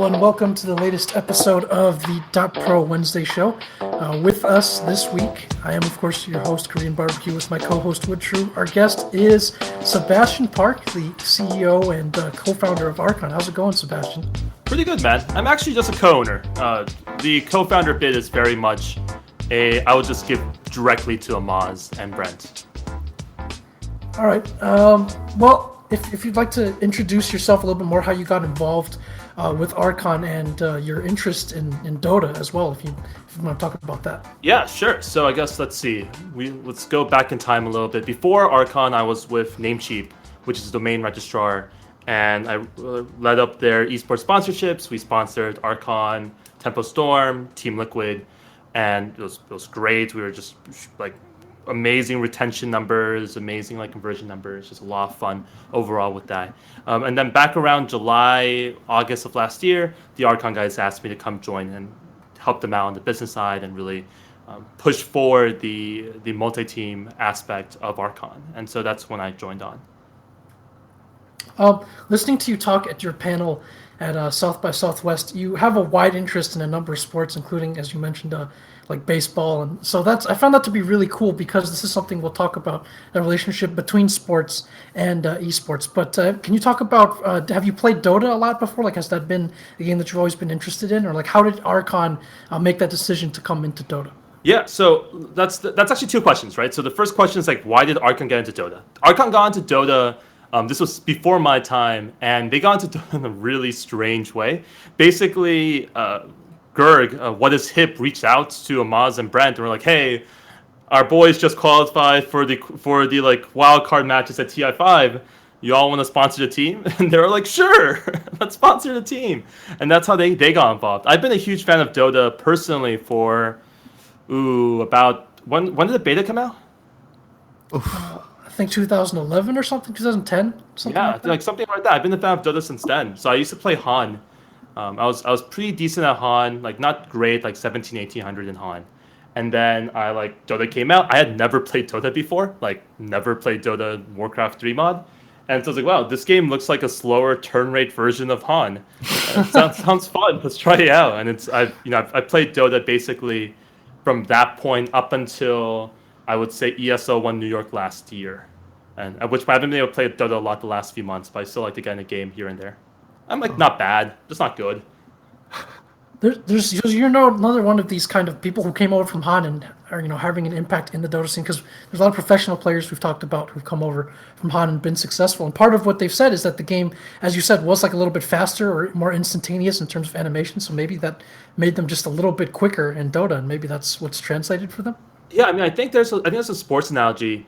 Hello and welcome to the latest episode of the DotPro Wednesday show. With us this week, I am of course your host, Korean Barbecue, with my co-host Woodshrew. Our guest is Sebastian Park, the CEO and co-founder of Archon. How's it going, Sebastian? Pretty good, man. I'm actually just a co-owner. The co-founder bit is very much I would just give directly to Amaz and Brent. All right. Well, if you'd like to introduce yourself a little bit more, how you got involved with Archon and your interest in Dota as well, if you want to talk about that. Yeah, sure. So I guess let's see. Let's go back in time a little bit. Before Archon, I was with Namecheap, which is the domain registrar, and I led up their eSports sponsorships. We sponsored Archon, Tempo Storm, Team Liquid, and it was great. We were just like amazing retention numbers, amazing like conversion numbers, just a lot of fun overall with that. And then back around July, August of last year, the Archon guys asked me to come join and help them out on the business side and really push forward the multi-team aspect of Archon. And so that's when I joined on. Listening to you talk at your panel at South by Southwest, you have a wide interest in a number of sports, including, as you mentioned, like baseball, and so I found that to be really cool because this is something we'll talk about, the relationship between sports and esports. But can you talk about have you played Dota a lot before? Like, has that been a game that you've always been interested in, or like how did Archon make that decision to come into Dota? Yeah, so that's actually two questions, right? So the first question is like, why did Archon get into Dota? Archon got into Dota. This was before my time, and they got into Dota in a really strange way. Basically, Gerg, What Is Hip, reached out to Amaz and Brent and were like, "Hey, our boys just qualified for the like wild card matches at TI5. You all want to sponsor the team?" And they were like, "Sure, let's sponsor the team." And that's how they got involved. I've been a huge fan of Dota personally for about when did the beta come out? I think 2011 or something, 2010, something. Yeah, like something like that. I've been a fan of Dota since then. So I used to play Han. I was pretty decent at Han, like not great, like 17, 1800 in Han. And then Dota came out. I had never played Dota before, like never played Dota Warcraft 3 mod. And so I was like, wow, this game looks like a slower turn rate version of Han. Sounds fun. Let's try it out. And I've played Dota basically from that point up until I would say ESO won New York last year. And at which point I haven't been able to play Dota a lot the last few months, but I still like to get in a game here and there. I'm like not bad, just not good. You're another one of these kind of people who came over from Han and are having an impact in the Dota scene, because there's a lot of professional players we've talked about who've come over from Han and been successful. And part of what they've said is that the game, as you said, was like a little bit faster or more instantaneous in terms of animation. So maybe that made them just a little bit quicker in Dota, and maybe that's what's translated for them. Yeah, I mean, I think there's a sports analogy,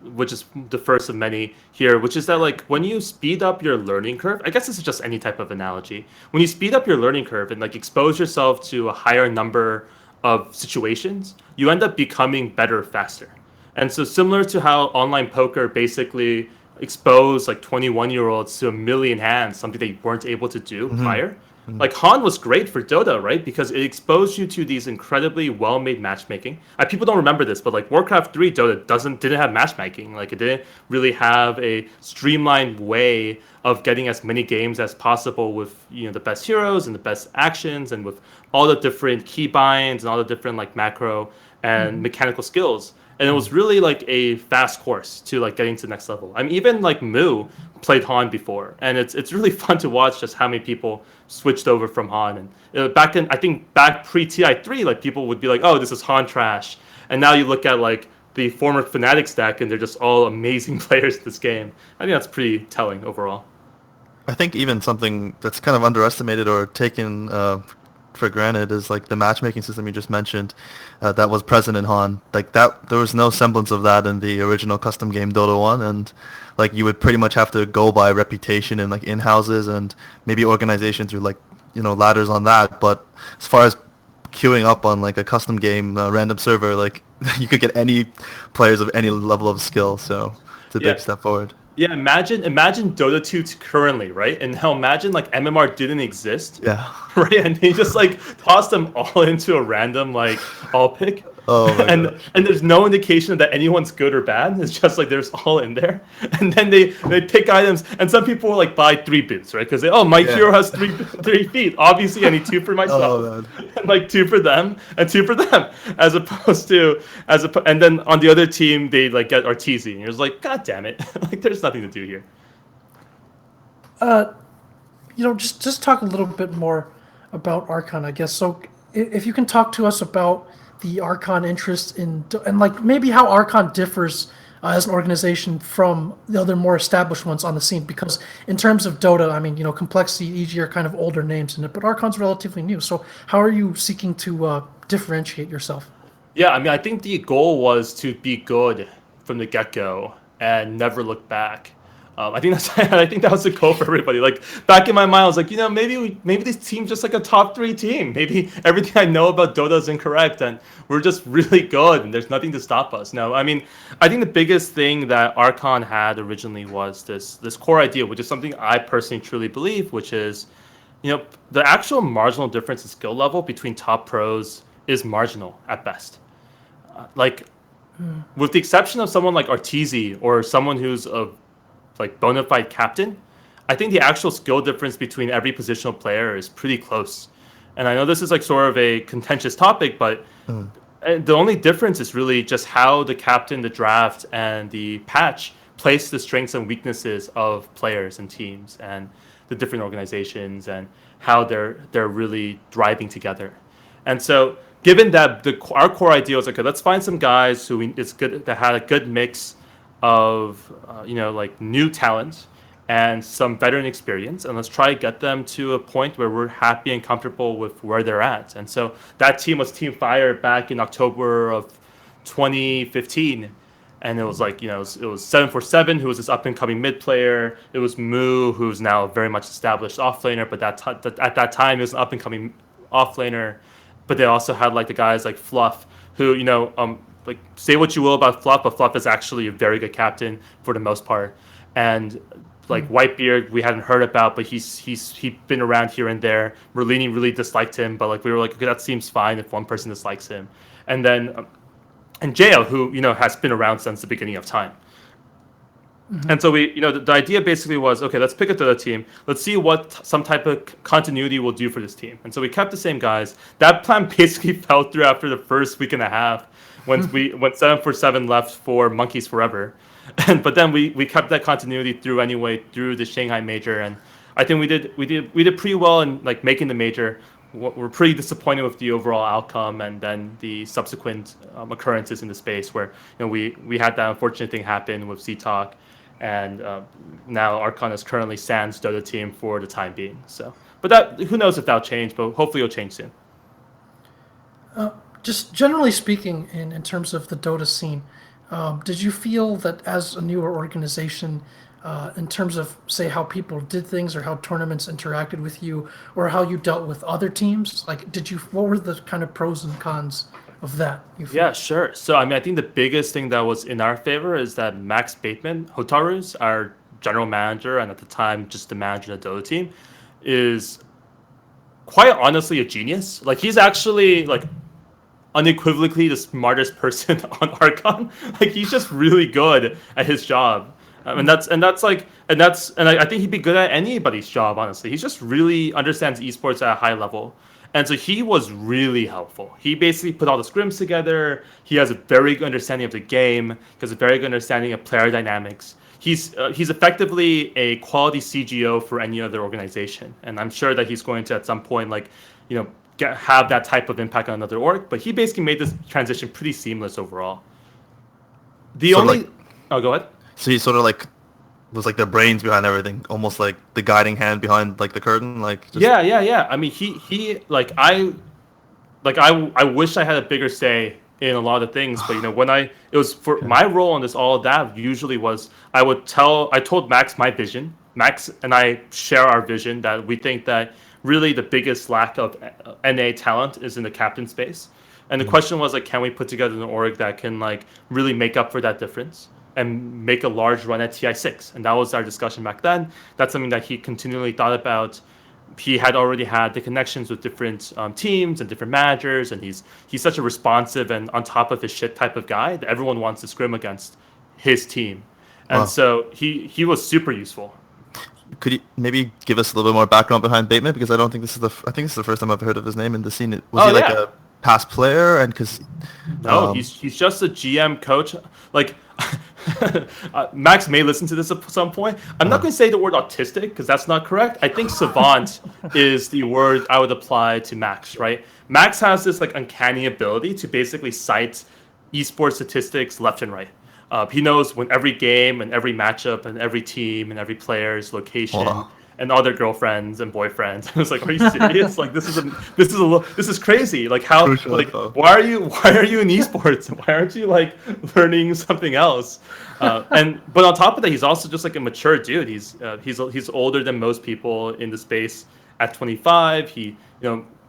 which is the first of many here, which is that like when you speed up your learning curve, I guess this is just any type of analogy. When you speed up your learning curve and like expose yourself to a higher number of situations, you end up becoming better faster. And so similar to how online poker basically exposed like 21-year-olds to a million hands, something they weren't able to do prior. Like Han was great for Dota, right? Because it exposed you to these incredibly well-made matchmaking. People don't remember this, but like Warcraft 3 Dota didn't have matchmaking. Like it didn't really have a streamlined way of getting as many games as possible with the best heroes and the best actions and with all the different keybinds and all the different like macro and mechanical skills. And it was really like a fast course to like getting to the next level. I mean, even like Moo played Han before, and it's really fun to watch just how many people switched over from Han. And back pre TI3, like people would be like, "Oh, this is Han trash," and now you look at like the former Fnatic deck, and they're just all amazing players in this game. I think that's pretty telling overall. I think even something that's kind of underestimated or taken for granted is like the matchmaking system you just mentioned that was present in Han. Like that, there was no semblance of that in the original custom game Dota 1, and like you would pretty much have to go by reputation in like in-houses and maybe organization through like ladders on that. But as far as queuing up on like a custom game random server, like you could get any players of any level of skill, so it's a big step forward. Yeah, imagine Dota 2 currently, right? And how imagine like MMR didn't exist. Yeah. Right, and they just like tossed them all into a random like all pick. Oh my and gosh. and there's no indication that anyone's good or bad. It's just like there's all in there, and then they pick items, and some people will like buy 3 boots, right? Because my hero has 3 feet. Obviously, I need 2 for myself, Oh man. and like 2 for them, and 2 for them, as opposed to and then on the other team they like get Arteezy, and you're just like, God damn it, like there's nothing to do here. Just talk a little bit more about Archon, I guess. So, if you can talk to us about the Archon interest and like maybe how Archon differs as an organization from the other more established ones on the scene, because in terms of Dota, I mean, Complexity, EG are kind of older names in it, but Archon's relatively new. So, how are you seeking to differentiate yourself? Yeah, I mean, I think the goal was to be good from the get-go and never look back. I think I think that was the goal for everybody. Like back in my mind, I was like, maybe this team's just like a top 3 team. Maybe everything I know about Dota is incorrect, and we're just really good, and there's nothing to stop us. No, I mean, I think the biggest thing that Archon had originally was this core idea, which is something I personally truly believe, which is, the actual marginal difference in skill level between top pros is marginal at best. Like, with the exception of someone like Arteezy or someone who's a like bona fide captain, I think the actual skill difference between every positional player is pretty close. And I know this is like sort of a contentious topic, but the only difference is really just how the captain, the draft, and the patch place the strengths and weaknesses of players and teams and the different organizations and how they're really driving together. And so, given that our core idea was okay, let's find some guys it's good that had a good mix of like new talent and some veteran experience, and let's try to get them to a point where we're happy and comfortable with where they're at. And so that team was Team Fire back in October of 2015, and it was like it was 747, who was this up and coming mid player. It was Moo, who's now very much established off laner, but at that time he was an up and coming off laner. But they also had like the guys like Fluff, who like say what you will about Fluff, but Fluff is actually a very good captain for the most part. And like Whitebeard, we hadn't heard about, but he'd been around here and there. Merlini really disliked him, but like we were like, okay, that seems fine if one person dislikes him. And then and Jail, who has been around since the beginning of time. And so we, the idea basically was, okay, let's pick a Dota team. Let's see what some type of continuity will do for this team. And so we kept the same guys. That plan basically fell through after the first week and a half when 747 left for Monkeys Forever. But then we kept that continuity through anyway through the Shanghai major, and I think we did pretty well in like making the major. We're pretty disappointed with the overall outcome, and then the subsequent occurrences in the space where we had that unfortunate thing happen with Z-Talk. And now Archon is currently Sans Dota team for the time being. So, but that who knows if that'll change? But hopefully it'll change soon. Just generally speaking, in terms of the Dota scene, did you feel that as a newer organization, in terms of say how people did things or how tournaments interacted with you, or how you dealt with other teams, like what were the kind of pros and cons of that? Yeah, sure. So, I mean, I think the biggest thing that was in our favor is that Max Bateman, Hotaru's our general manager, and at the time, just the manager of the Dota team, is quite honestly a genius. Like, he's actually, like, unequivocally the smartest person on Archon. Like, he's just really good at his job. And I think he'd be good at anybody's job, honestly. He just really understands esports at a high level. And so he was really helpful. He basically put all the scrims together. He has a very good understanding of the game. He has a very good understanding of player dynamics. He's effectively a quality CGO for any other organization. And I'm sure that he's going to at some point have that type of impact on another org. But he basically made this transition pretty seamless overall. Go ahead. So he sort of like was like the brains behind everything, almost like the guiding hand behind like the curtain, like. Yeah. I mean, he like I wish I had a bigger say in a lot of things, but it was for my role in this all of that usually was I told Max my vision. Max and I share our vision that we think that really the biggest lack of NA talent is in the captain space, and the question was like, can we put together an org that can like really make up for that difference and make a large run at TI6. And that was our discussion back then. That's something that he continually thought about. he had already had the connections with different teams and different managers, and he's such a responsive and on top of his shit type of guy that everyone wants to scrim against his team, and Wow. so he was super useful. Could you maybe give us a little bit more background behind Bateman? Because I don't think this is I think this is the first time I've heard of his name in the scene. Was he like Yeah. a past player? And because No, he's just a GM coach. Like Max may listen to this at some point. I'm not going to say the word autistic because that's not correct. I think savant is the word I would apply to Max. Right? Max has this like uncanny ability to basically cite esports statistics left and right. He knows when every game and every matchup and every team and every player's location Wow. and all their girlfriends and boyfriends. I was like, "Are you serious? Like, this is crazy. Like, how? Crucial Like, info. why are you in esports? Why aren't you like learning something else?" But on top of that, he's also just like a mature dude. He's older than most people in the space. At 25, he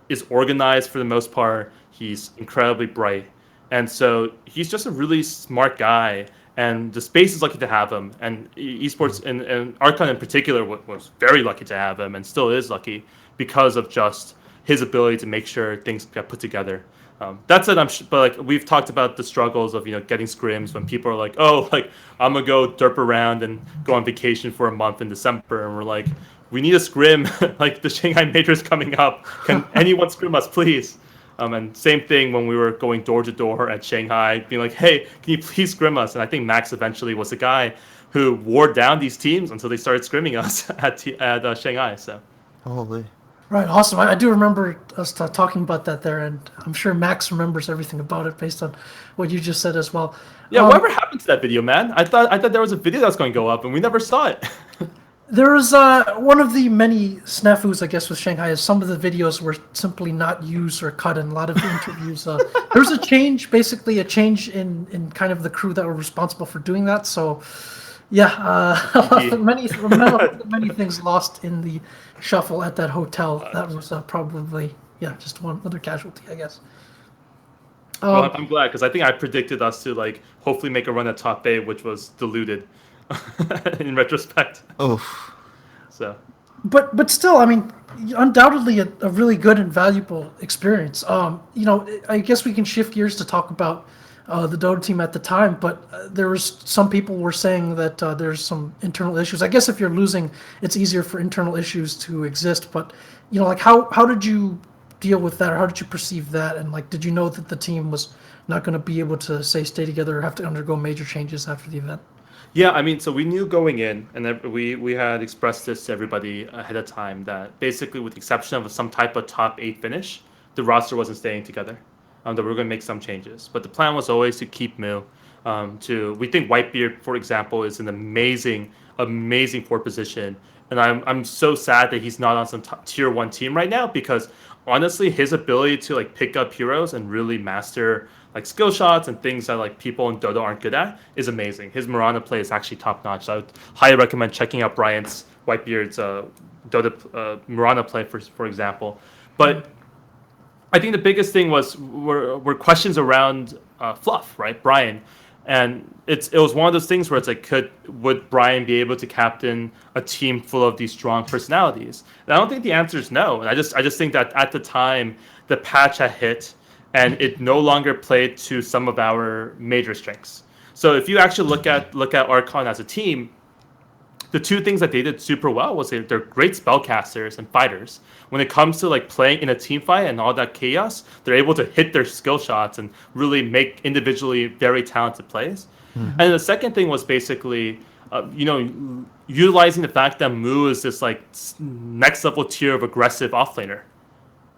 is organized for the most part. He's incredibly bright. And so he's just a really smart guy, and the space is lucky to have him. And esports and Archon in particular was very lucky to have him, and still is lucky because of just his ability to make sure things get put together. That said, but like we've talked about the struggles of getting scrims when people are like, oh, like I'm gonna go derp around and go on vacation for a month in December, and we're like, we need a scrim. Like the Shanghai Major is coming up. Can anyone scrim us, please? And same thing when we were going door to door at Shanghai, being like, hey, can you please scrim us? And I think Max eventually was the guy who wore down these teams until they started scrimming us at Shanghai. So, Holy. Right, awesome. I do remember us talking about that there, and I'm sure Max remembers everything about it based on what you just said as well. yeah, whatever happened to that video, man? I thought there was a video that was going to go up, and we never saw it. There was one of the many snafus, I guess, with Shanghai is some of the videos were simply not used or cut in a lot of the interviews. There was a change, basically a change in kind of the crew that were responsible for doing that. So, yeah, many things lost in the shuffle at that hotel. That was probably, just one other casualty, I guess. Well, I'm glad because I think I predicted us to like hopefully make a run at top 8, which was diluted in retrospect. Oh. So, But still, I mean, undoubtedly a really good and valuable experience. I guess we can shift gears to talk about the Dota team at the time, but there was some people were saying that there's some internal issues. I guess if you're losing, it's easier for internal issues to exist. But like how did you deal with that, or how did you perceive that? And like, did you know that the team was not going to be able to stay together, or have to undergo major changes after the event? yeah, I mean, so we knew going in, and we had expressed this to everybody ahead of time that basically, with the exception of some type of top 8 finish, the roster wasn't staying together. That we were going to make some changes, but the plan was always to keep Mu. We think Whitebeard, for example, is an amazing 4 position, and I'm so sad that he's not on some tier 1 team right now because honestly, his ability to like pick up heroes and really master like skill shots and things that like people in Dota aren't good at is amazing. His Mirana play is actually top notch. So I would highly recommend checking out Bryant's Whitebeard's Dota Mirana play for example. But I think the biggest thing were questions around Fluff, right, Brian, and it was one of those things where it's like, would Brian be able to captain a team full of these strong personalities? And I don't think the answer is no. And I just think that at the time the patch had hit, and it no longer played to some of our major strengths. So if you actually look at Archon as a team, the two things that they did super well was they're great spellcasters and fighters. When it comes to like playing in a team fight and all that chaos, they're able to hit their skill shots and really make individually very talented plays. Mm-hmm. And the second thing was basically, utilizing the fact that Mu is this like next level tier of aggressive offlaner.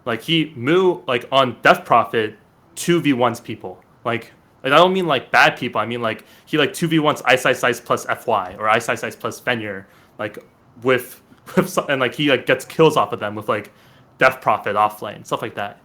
Like Mu like on Death Prophet 2v1s people. Like I don't mean like bad people. I mean like he like 2v1s Ice plus FY or Ice plus Fenrir, like with and like he like gets kills off of them with like Death Prophet offlane, stuff like that.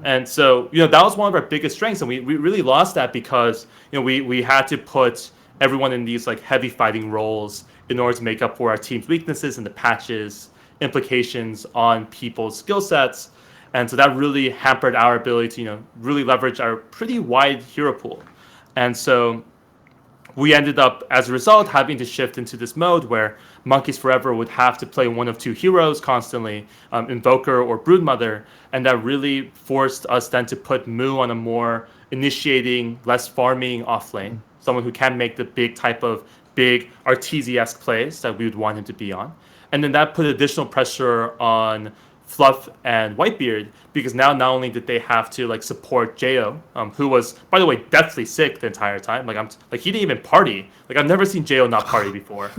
And so that was one of our biggest strengths, and we really lost that because we had to put everyone in these like heavy fighting roles in order to make up for our team's weaknesses and the patches implications on people's skill sets. And so that really hampered our ability to, really leverage our pretty wide hero pool. And so we ended up, as a result, having to shift into this mode where Monkeys Forever would have to play one of two heroes constantly, Invoker or Broodmother, and that really forced us then to put Moo on a more initiating, less farming offlane, someone who can make the big Arteezy-esque plays that we would want him to be on. And then that put additional pressure on Fluff and Whitebeard, because now not only did they have to like support Jo, who was, by the way, deathly sick the entire time. He didn't even party. Like, I've never seen Jo not party before,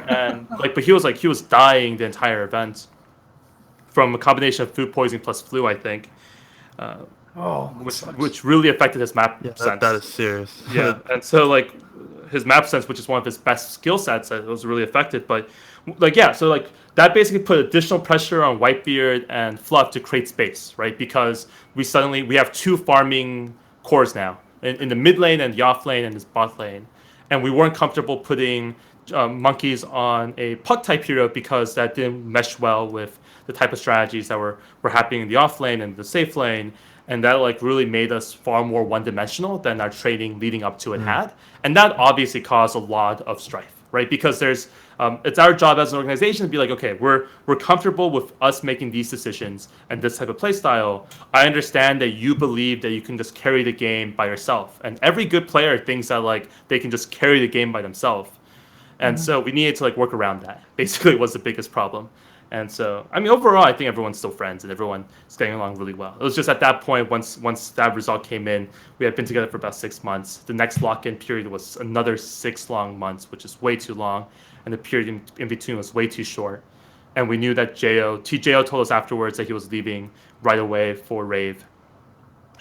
and but he was dying the entire event from a combination of food poisoning plus flu, I think. Which really affected his map sense. That is serious. Yeah, and so like his map sense, which is one of his best skill sets, was really affected. But that basically put additional pressure on Whitebeard and Fluff to create space, right? Because we have two farming cores now in the mid lane and the off lane and this bot lane, and we weren't comfortable putting Monkeys on a puck type hero because that didn't mesh well with the type of strategies that were happening in the off lane and the safe lane. And that like really made us far more one-dimensional than our trading leading up to it had. And that obviously caused a lot of strife, right? Because there's it's our job as an organization to be like, okay, we're comfortable with us making these decisions and this type of play style. I understand that you believe that you can just carry the game by yourself. And every good player thinks that like they can just carry the game by themselves. And so we needed to like work around that. Basically, was the biggest problem. And so, I mean, overall, I think everyone's still friends and everyone is getting along really well. It was just at that point, once that result came in, we had been together for about 6 months. The next lock-in period was another 6 long months, which is way too long. And the period in between was way too short. And we knew that TJO told us afterwards that he was leaving right away for Rave.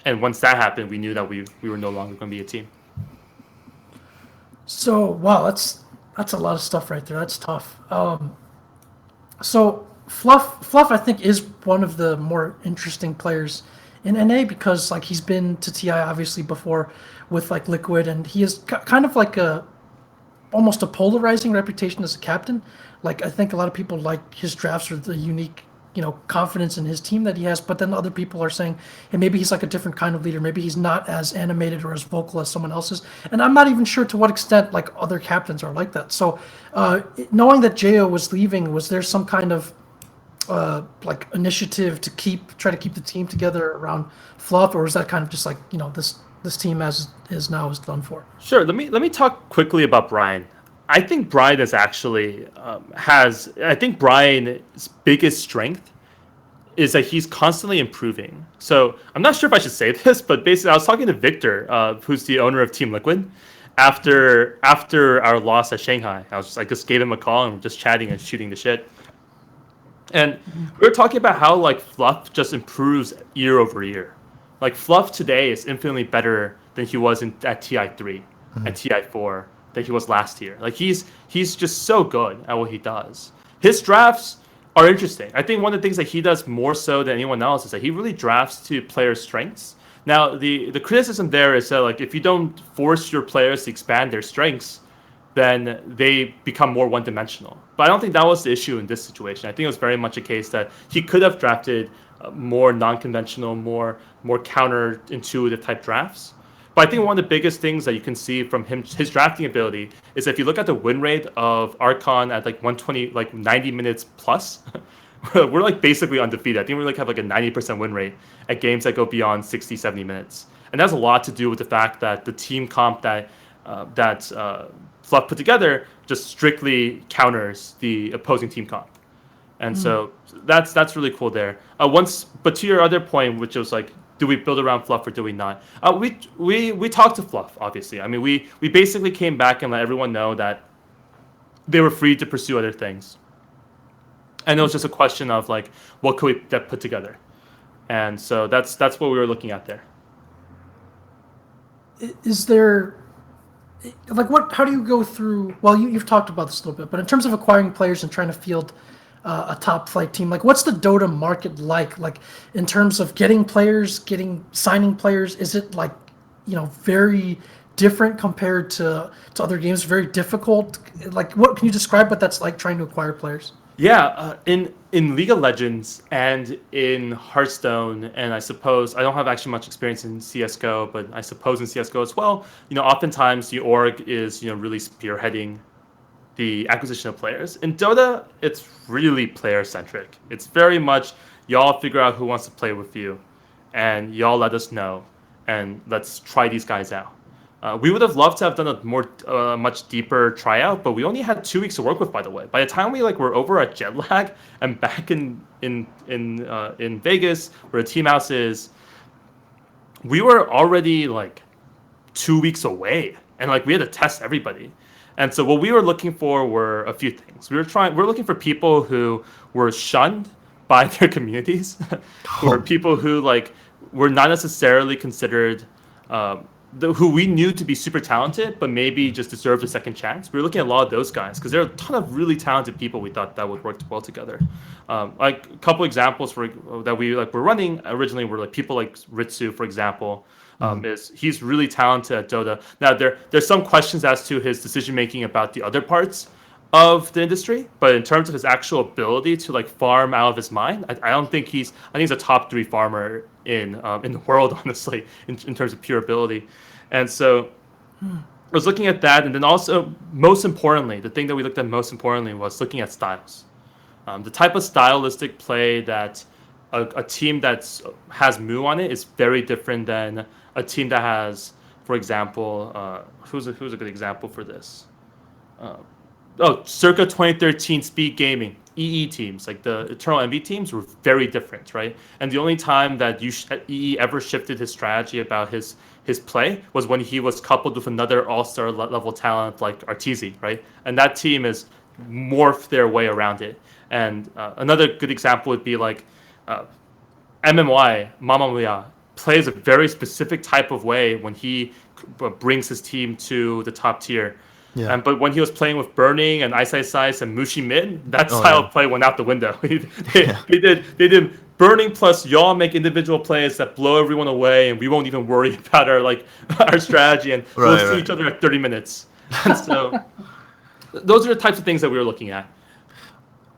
And once that happened, we knew that we were no longer going to be a team. So, wow, that's a lot of stuff right there. That's tough. So Fluff, I think, is one of the more interesting players in NA because like he's been to TI obviously before with like Liquid, and he is kind of like almost a polarizing reputation as a captain. Like I think a lot of people like his drafts or the unique, confidence in his team that he has. But then other people are saying, hey, maybe he's like a different kind of leader. Maybe he's not as animated or as vocal as someone else is. And I'm not even sure to what extent like other captains are like that. So knowing that Jo was leaving, was there some kind of like initiative to try to keep the team together around Fluff, or is that kind of just like this team as is now is done for? Sure. Let me talk quickly about Brian. I think Brian is actually I think Brian's biggest strength is that he's constantly improving. So I'm not sure if I should say this, but basically I was talking to Victor, who's the owner of Team Liquid, after our loss at Shanghai. I just gave him a call and we're just chatting and shooting the shit. And we were talking about how like Fluff just improves year over year. Like Fluff today is infinitely better than he was at TI3 and TI4 that he was last year. Like he's just so good at what he does. His drafts are interesting. I think one of the things that he does more so than anyone else is that he really drafts to players' strengths. Now the criticism there is that like if you don't force your players to expand their strengths, then they become more one-dimensional. But I don't think that was the issue in this situation. I think it was very much a case that he could have drafted more non-conventional, more counterintuitive type drafts. But I think one of the biggest things that you can see from his drafting ability is if you look at the win rate of Archon at like 120, like 90 minutes plus, we're like basically undefeated. I think we like have like a 90% win rate at games that go beyond 60, 70 minutes. And that's a lot to do with the fact that the team comp that Fluff put together just strictly counters the opposing team comp. And so that's really cool there. But to your other point, which was like, do we build around Fluff or do we not? We talked to Fluff, obviously. I mean, we basically came back and let everyone know that they were free to pursue other things. And it was just a question of like, what could we put together? And so that's what we were looking at there. Is there like how do you go through? Well, you've talked about this a little bit, but in terms of acquiring players and trying to field a top flight team, like what's the Dota market like in terms of getting players, signing players? Is it like very different compared to other games, very difficult? Like what can you describe what that's like trying to acquire players? Yeah, in in League of Legends and in Hearthstone, and I suppose I don't have actually much experience in CS:GO, but I suppose in CS:GO as well, oftentimes the org is really spearheading the acquisition of players. In Dota, it's really player centric. It's very much y'all figure out who wants to play with you, and y'all let us know, and let's try these guys out. We would have loved to have done a much deeper tryout, but we only had 2 weeks to work with. By the way, by the time we were over at Jetlag and back in Vegas, where the team house is, we were already 2 weeks away, and we had to test everybody. And so what we were looking for were a few things. We were looking for people who were shunned by their communities, who were people who were not necessarily considered. Who we knew to be super talented, but maybe just deserved a second chance. We were looking at a lot of those guys because there are a ton of really talented people we thought that would work well together. A couple examples that we were running originally were people like Ritsu, for example. He's really talented at Dota. Now there's some questions as to his decision making about the other parts of the industry, but in terms of his actual ability to farm out of his mind, I don't think I think he's a top 3 farmer in the world, honestly, in terms of pure ability. And so I was looking at that, and then also most importantly, the thing that we looked at most importantly was looking at styles. The type of stylistic play that a team that has Moo on it is very different than a team that has, for example, who's a good example for this? Circa 2013 Speed Gaming, EE teams, the Eternal Envy teams were very different, right? And the only time that EE ever shifted his strategy about his play was when he was coupled with another all-star level talent like Arteezy, right? And that team has morphed their way around it. And another good example would be MMY, Mamma Mia, plays a very specific type of way when he brings his team to the top tier. Yeah. But when he was playing with Burning and Ice and Mushi Mid, that style of play went out the window. They did Burning plus y'all make individual plays that blow everyone away, and we won't even worry about our strategy, and we'll see each other at 30 minutes. And so those are the types of things that we were looking at.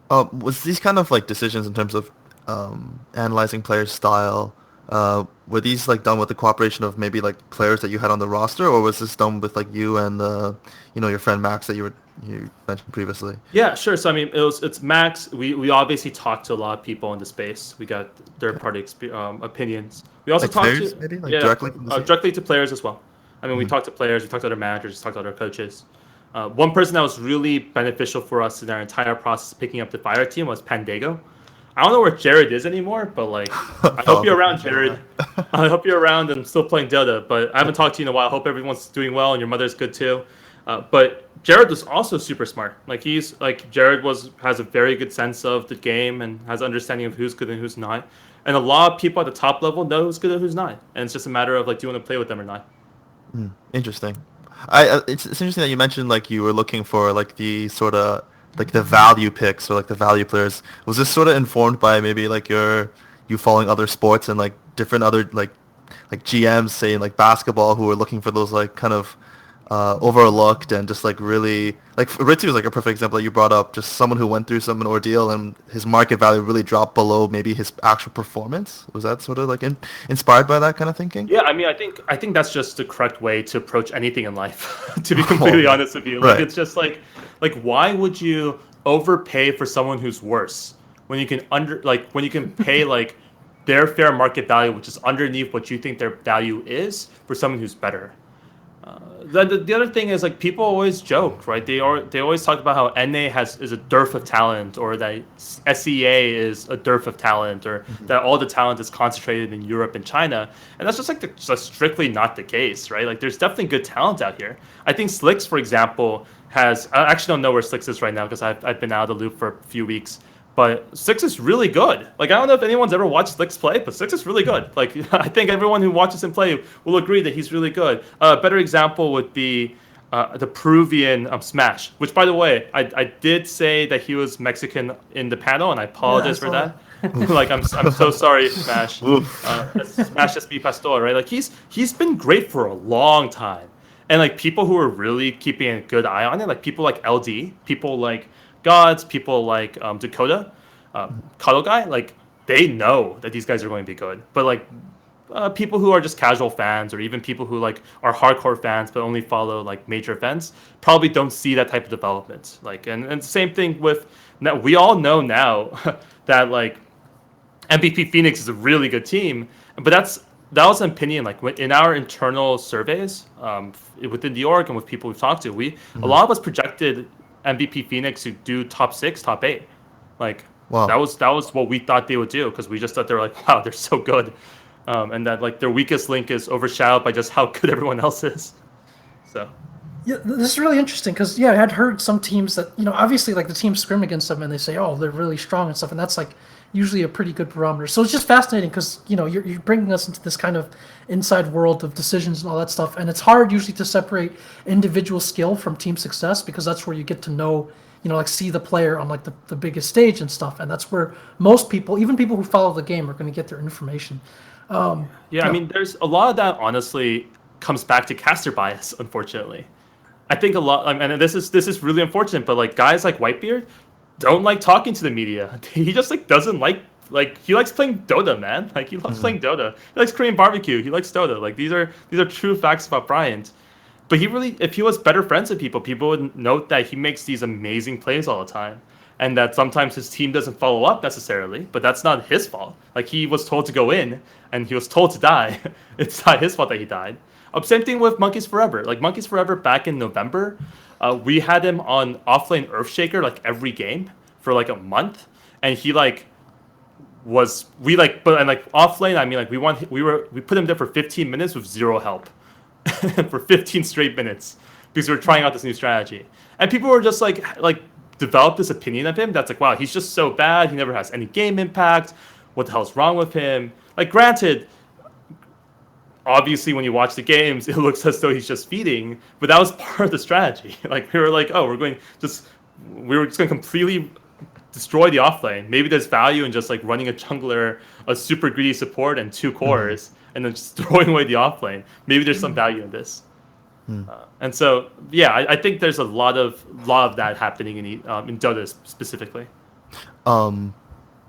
Was these kind of decisions in terms of analyzing players' style, were these done with the cooperation of maybe players that you had on the roster, or was this done with you and your friend Max that you mentioned previously? Yeah, sure. So I mean, it's Max. We obviously talked to a lot of people in the space. We got third party opinions. We also talked players, to maybe directly to players as well. I mean, we talked to players, we talked to other managers, we talked to other coaches. One person that was really beneficial for us in our entire process of picking up the Fire team was Pandago. I don't know where Jared is anymore, but I hope you're around, Jared. I hope you're around and still playing Dota, but I haven't talked to you in a while. I hope everyone's doing well and your mother's good too. But Jared was also super smart. Jared has a very good sense of the game and has understanding of who's good and who's not. And a lot of people at the top level know who's good and who's not. And it's just a matter of do you want to play with them or not. Interesting. It's interesting that you mentioned you were looking for the sort of the value picks or the value players. Was this sort of informed by maybe you following other sports and different other GMs say in basketball who were looking for those kind of overlooked and just really Ritsu was a perfect example that you brought up, just someone who went through an ordeal and his market value really dropped below maybe his actual performance. Was that sort of inspired by that kind of thinking? Yeah, I mean, I think that's just the correct way to approach anything in life. To be completely honest with you, it's just why would you overpay for someone who's worse when you can when you can pay their fair market value, which is underneath what you think their value is, for someone who's better. The other thing is people always joke, right? They always talk about how NA is a dearth of talent, or that SEA is a dearth of talent, or that all the talent is concentrated in Europe and China, and that's just strictly not the case, right? There's definitely good talent out here. I think Slicks, for example, I actually don't know where Slicks is right now because I've been out of the loop for a few weeks. But Slicks is really good. I don't know if anyone's ever watched Slicks play, but Slicks is really good. I think everyone who watches him play will agree that he's really good. A better example would be the Peruvian Smash, which, by the way, I did say that he was Mexican in the panel, and I apologize for that. I'm so sorry, Smash. Smash SB Pastor, right? He's been great for a long time. And people who are really keeping a good eye on it, people like LD, people like Gods, people like Dakota, Cuddle Guy, like they know that these guys are going to be good, but like people who are just casual fans, or even people who like are hardcore fans but only follow like major events, probably don't see that type of development. Like, and same thing with now. We all know now that like MVP Phoenix is a really good team, but that was an opinion. Like in our internal surveys within the org and with people we've talked to, a lot of us projected MVP Phoenix to do top 6, top 8. Like Wow. that was what we thought they would do, because we just thought they were like, wow, they're so good. And that like their weakest link is overshadowed by just how good everyone else is. So Yeah, this is really interesting because I had heard some teams that obviously like the teams scrim against them and they say, oh, they're really strong and stuff, and that's like usually a pretty good barometer. So it's just fascinating because you're bringing us into this kind of inside world of decisions and all that stuff, and it's hard usually to separate individual skill from team success, because that's where you get to know like see the player on like the biggest stage and stuff, and that's where most people, even people who follow the game, are going to get their information. I mean, there's a lot of that honestly comes back to caster bias, unfortunately. I think a lot, and this is really unfortunate, but like guys like Whitebeard don't like talking to the media. He just like doesn't like he likes playing Dota, man. Like he loves playing Dota. He likes Korean barbecue. He likes Dota. Like these are true facts about Bryant. But if he was better friends with people, people would note that he makes these amazing plays all the time, and that sometimes his team doesn't follow up necessarily, but that's not his fault. Like he was told to go in and he was told to die. It's not his fault that he died. Same thing with Monkeys Forever. Like Monkeys Forever back in November, we had him on offlane Earthshaker like every game for like a month, and he like was but offlane, I mean like we put him there for 15 minutes with zero help for 15 straight minutes because we were trying out this new strategy, and people were just like developed this opinion of him that's like, wow, he's just so bad. He never has any game impact. What the hell's wrong with him? Like, granted, obviously when you watch the games, it looks as though he's just feeding, but that was part of the strategy. Like we were like, oh, we were just going to completely destroy the offlane. Maybe there's value in just like running a jungler, a super greedy support, and 2 cores, and then just throwing away the offlane. Maybe there's some value in this. And so, I think there's a lot of that happening in Dota specifically.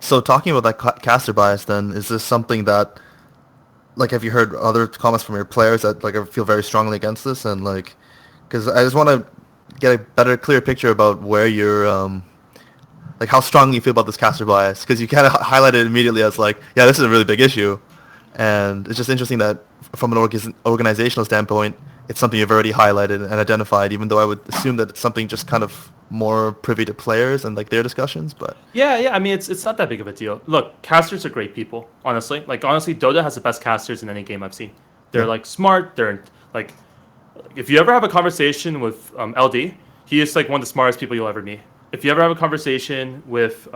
So talking about that caster bias, then, is this something that, like, have you heard other comments from your players that like feel very strongly against this? And like, because I just want to get a better, clear picture about where you're, like how strongly you feel about this caster bias, because you kind of highlighted it immediately as like, yeah, this is a really big issue, and it's just interesting that from an organizational standpoint, it's something you've already highlighted and identified, even though I would assume that it's something just kind of more privy to players and like their discussions. But yeah, I mean it's not that big of a deal. Look, casters are great people, honestly. Like honestly, Dota has the best casters in any game I've seen. They're like smart. They're like, if you ever have a conversation with LD, he is like one of the smartest people you'll ever meet. If you ever have a conversation with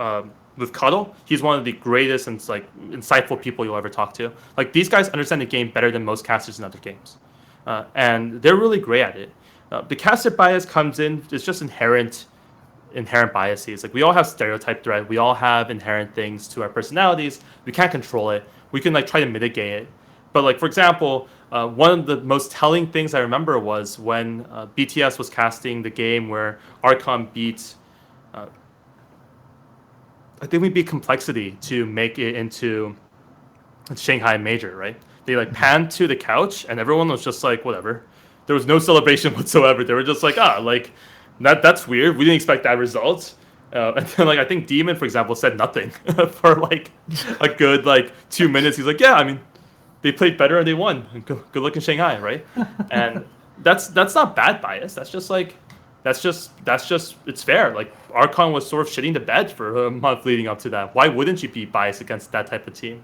Cuddle, he's one of the greatest and like insightful people you'll ever talk to. Like these guys understand the game better than most casters in other games, and they're really great at it. The caster bias comes in; it's just inherent biases. Like we all have stereotype threat. We all have inherent things to our personalities. We can't control it. We can like try to mitigate it. But like for example, one of the most telling things I remember was when BTS was casting the game where Archon beat. I think we beat Complexity to make it into Shanghai Major, right? They like panned to the couch and everyone was just like, whatever. There was no celebration whatsoever. They were just like, like that's weird. We didn't expect that result. And then like I think Demon, for example, said nothing for like a good like 2 minutes. He's like, yeah, I mean, they played better and they won. Good luck in Shanghai, right? And that's not bad bias. That's just it's fair. Like Archon was sort of shitting the bed for a month leading up to that. Why wouldn't you be biased against that type of team?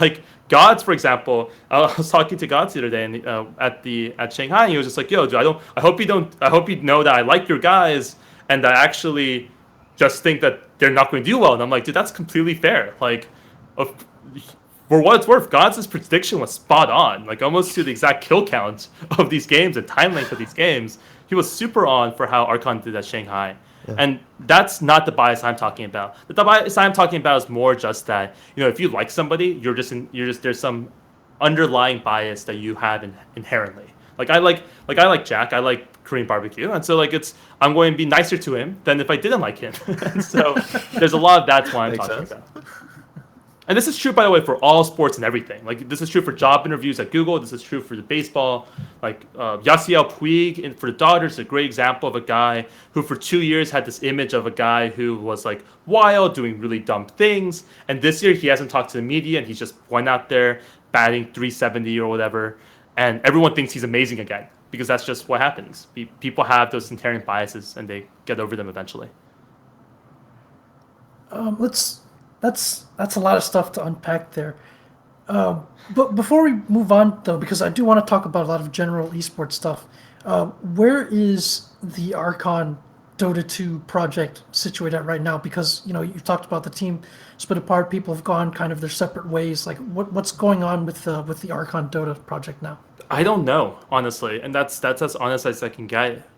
Like Gods, for example, I was talking to Gods the other day at Shanghai, and he was just like, "Yo, dude, I hope you know that I like your guys, and I actually just think that they're not going to do well." And I'm like, dude, that's completely fair. Like, for what it's worth, Gods' prediction was spot on, like almost to the exact kill count of these games and time length of these games. He was super on for how Archon did at Shanghai. Yeah. And that's not the bias I'm talking about. The bias I'm talking about is more just that, if you like somebody, there's some underlying bias that you have inherently. Like I like Jack. I like Korean barbecue, and so like I'm going to be nicer to him than if I didn't like him. And so there's a lot of that's why I'm Makes talking sense. about. And this is true, by the way, for all sports and everything. Like this is true for job interviews at Google. This is true for the baseball. Like Yasiel Puig for the Dodgers is a great example of a guy who for 2 years had this image of a guy who was like wild, doing really dumb things. And this year he hasn't talked to the media and he's just went out there batting 370 or whatever. And everyone thinks he's amazing again because that's just what happens. People have those inherent biases and they get over them eventually. That's a lot of stuff to unpack there. But before we move on, though, because I do want to talk about a lot of general esports stuff, where is the Archon Dota 2 project situated at right now? Because you've talked about the team split apart, people have gone kind of their separate ways. Like what's going on with the Archon Dota project now? I don't know, honestly, and that's as honest as I can get.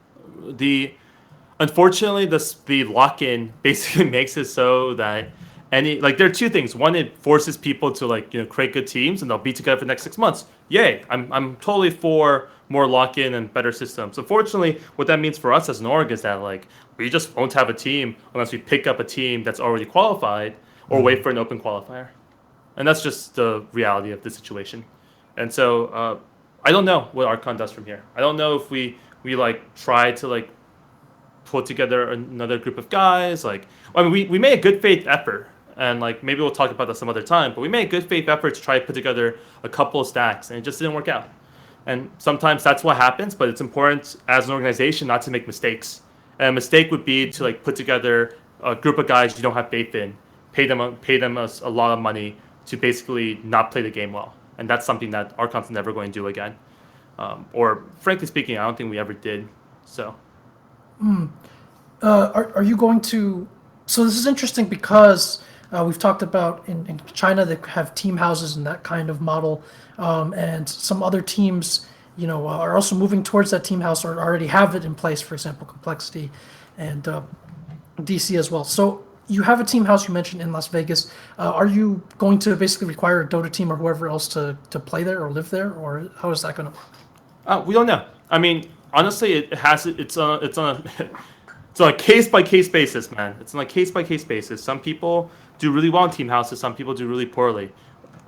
Unfortunately, the lock-in basically makes it so that there are two things. One, it forces people to create good teams and they'll be together for the next 6 months. Yay! I'm totally for more lock-in and better systems. Unfortunately, what that means for us as an org is that we just won't have a team unless we pick up a team that's already qualified or wait for an open qualifier, and that's just the reality of the situation. And so I don't know what Archon does from here. I don't know if we try to put together another group of guys. We made a good faith effort, and maybe we'll talk about that some other time. But we made a good faith effort to try to put together a couple of stacks, and it just didn't work out. And sometimes that's what happens. But it's important as an organization not to make mistakes. And a mistake would be to put together a group of guys you don't have faith in, pay them a lot of money to basically not play the game well. And that's something that Archon's never going to do again. Or frankly speaking, I don't think we ever did. So. Are you going to? So this is interesting because we've talked about in China they have team houses and that kind of model, and some other teams, are also moving towards that team house or already have it in place. For example, Complexity and DC as well. So you have a team house you mentioned in Las Vegas. Are you going to basically require a Dota team or whoever else to play there or live there, or how is that going to work? We don't know. I mean, honestly, it's on a case by case basis, man. It's on a case by case basis. Some people do really well in team houses. Some people do really poorly.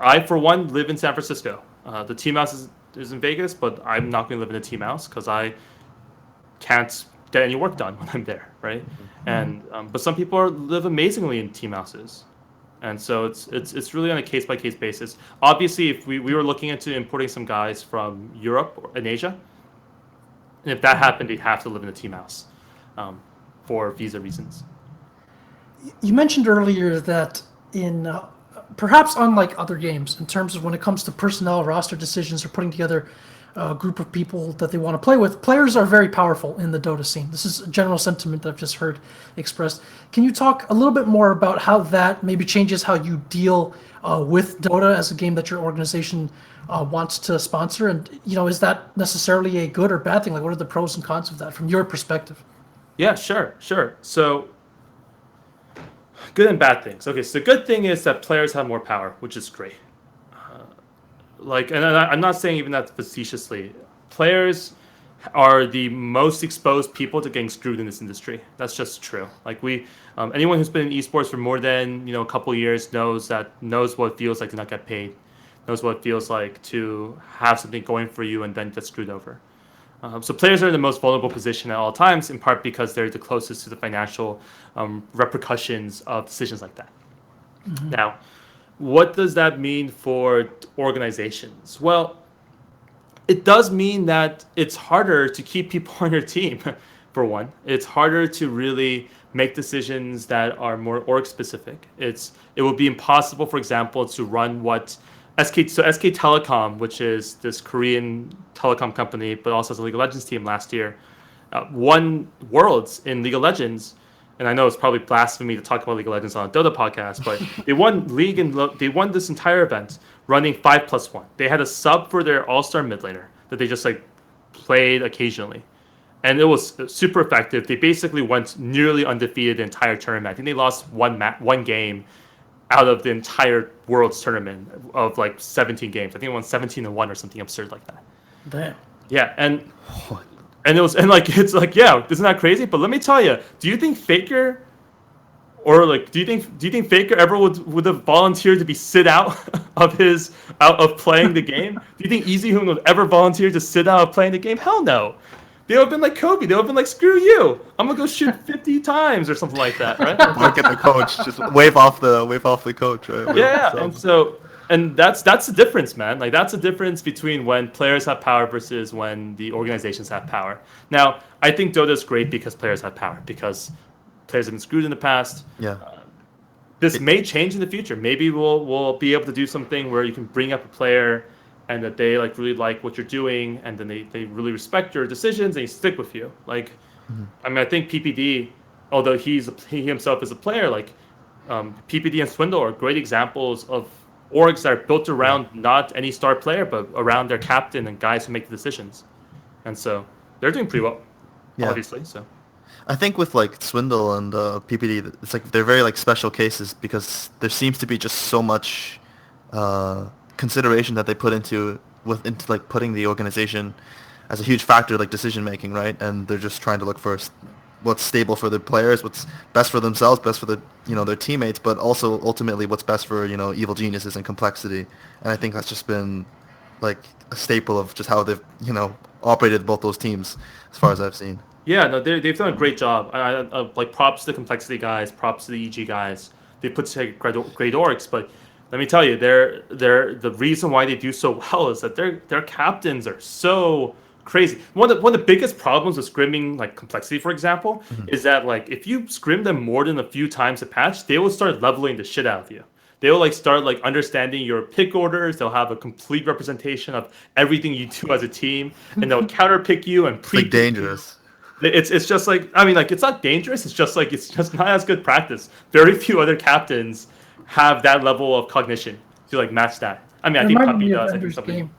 I, for one, live in San Francisco. The team house is in Vegas, but I'm not going to live in a team house because I can't get any work done when I'm there, right? And but some people live amazingly in team houses, and so it's really on a case by case basis. Obviously, if we were looking into importing some guys from Europe and Asia, and if that happened, they'd have to live in a team house for visa reasons. You mentioned earlier that in perhaps unlike other games, in terms of when it comes to personnel, roster decisions, or putting together a group of people that they want to play with, players are very powerful in the Dota scene. This is a general sentiment that I've just heard expressed. Can you talk a little bit more about how that maybe changes how you deal with Dota as a game that your organization wants to sponsor? And, is that necessarily a good or bad thing? What are the pros and cons of that from your perspective? Yeah, sure. So, good and bad things. Okay, so the good thing is that players have more power, which is great. And I'm not saying even that facetiously. Players are the most exposed people to getting screwed in this industry. That's just true. Anyone who's been in esports for more than a couple of years knows what it feels like to not get paid, knows what it feels like to have something going for you and then get screwed over. So players are in the most vulnerable position at all times, in part because they're the closest to the financial repercussions of decisions like that. Mm-hmm. Now, what does that mean for organizations? Well, it does mean that it's harder to keep people on your team, for one. It's harder to really make decisions that are more org specific. It will be impossible, for example, to run what SK Telecom, which is this Korean telecom company, but also has a League of Legends team last year, won Worlds in League of Legends. And I know it's probably blasphemy to talk about League of Legends on a Dota podcast, but they won League and they won this entire event running 5+1. They had a sub for their all-star mid laner that they just played occasionally, and it was super effective. They basically went nearly undefeated the entire tournament. I think they lost one game out of the entire Worlds tournament of 17 games. I think it won 17-1 or something absurd like that. Damn. Yeah, and it was it's like, yeah, isn't that crazy? But let me tell you, do you think Faker or like do you think Faker ever would have volunteered to be sit out of playing the game? Do you think EasyHoon would ever volunteer to sit out of playing the game? Hell no. They would have been like Kobe. They would have been like, screw you. I'm gonna go shoot 50 times or something like that, right? Look at the coach, just wave off the coach, right? Yeah, and that's the difference, man. Like that's the difference between when players have power versus when the organizations have power. Now, I think Dota is great because players have power, because players have been screwed in the past. Yeah. This may change in the future. Maybe we'll be able to do something where you can bring up a player and that they like really like what you're doing, and then they really respect your decisions and they stick with you. Like, I mean, I think PPD, although he himself is a player, like PPD and Swindle are great examples of orgs that are built around not any star player, but around their captain and guys who make the decisions. And so they're doing pretty well, obviously. So I think with like Swindle and PPD, it's like they're very like special cases because there seems to be just so much consideration that they put into like putting the organization as a huge factor, like decision making, right? And they're just trying to look for what's stable for their players, what's best for themselves, best for their teammates, but also ultimately what's best for evil geniuses and complexity. And I think that's just been like a staple of just how they've operated both those teams as far as I've seen. Yeah, no, they've done a great job. I like props to the complexity guys, props to the EG guys. They put together great orgs, but let me tell you, they're the reason why they do so well is that their captains are so crazy. One of the biggest problems with scrimming, like complexity, for example, is that like if you scrim them more than a few times a patch, they will start leveling the shit out of you. They will like start like understanding your pick orders. They'll have a complete representation of everything you do as a team, and they'll counter pick you and pre. It's like dangerous. It's just like, I mean, like it's not dangerous. It's just not as good practice. Very few other captains have that level of cognition to like match that. I mean, I think Puppy does. I think something. Game.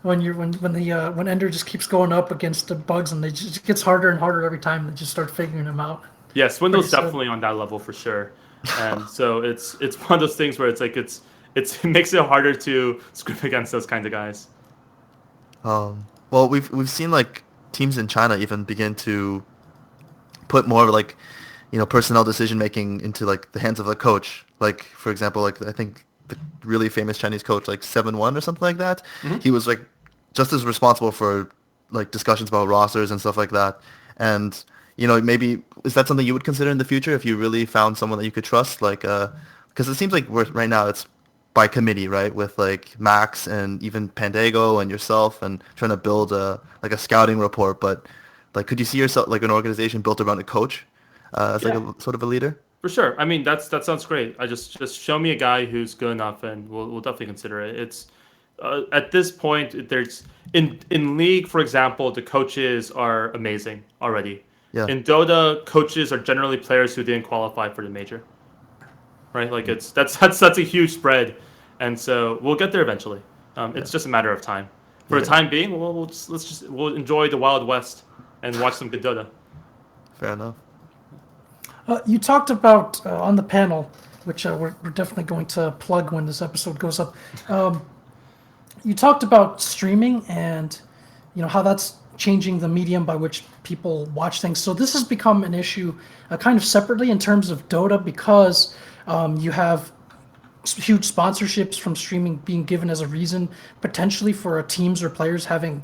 When Ender just keeps going up against the bugs and it just gets harder and harder every time, they just start figuring them out. Yeah, Swindle's definitely on that level for sure. And so it's one of those things where it's like it makes it harder to scrim against those kinds of guys. Well, we've seen like teams in China even begin to put more like personnel decision making into like the hands of the coach. Like for example, like I think the really famous Chinese coach, like 7-1 or something like that. He was like just as responsible for like discussions about rosters and stuff like that. And maybe is that something you would consider in the future if you really found someone that you could trust? Like, because it seems like right now it's by committee, right? With like Max and even Pandago and yourself, and trying to build a scouting report. But like, could you see yourself like an organization built around a coach as like a sort of a leader? For sure. I mean, that sounds great. I just show me a guy who's good enough, and we'll definitely consider it. It's at this point, there's in League, for example, the coaches are amazing already. Yeah. In Dota, coaches are generally players who didn't qualify for the major. Right? Like that's a huge spread, and so we'll get there eventually. It's just a matter of time. For the time being, we'll enjoy the Wild West and watch some good Dota. Fair enough. You talked about on the panel, which we're definitely going to plug when this episode goes up. You talked about streaming and how that's changing the medium by which people watch things. So this has become an issue kind of separately in terms of Dota because you have huge sponsorships from streaming being given as a reason potentially for teams or players having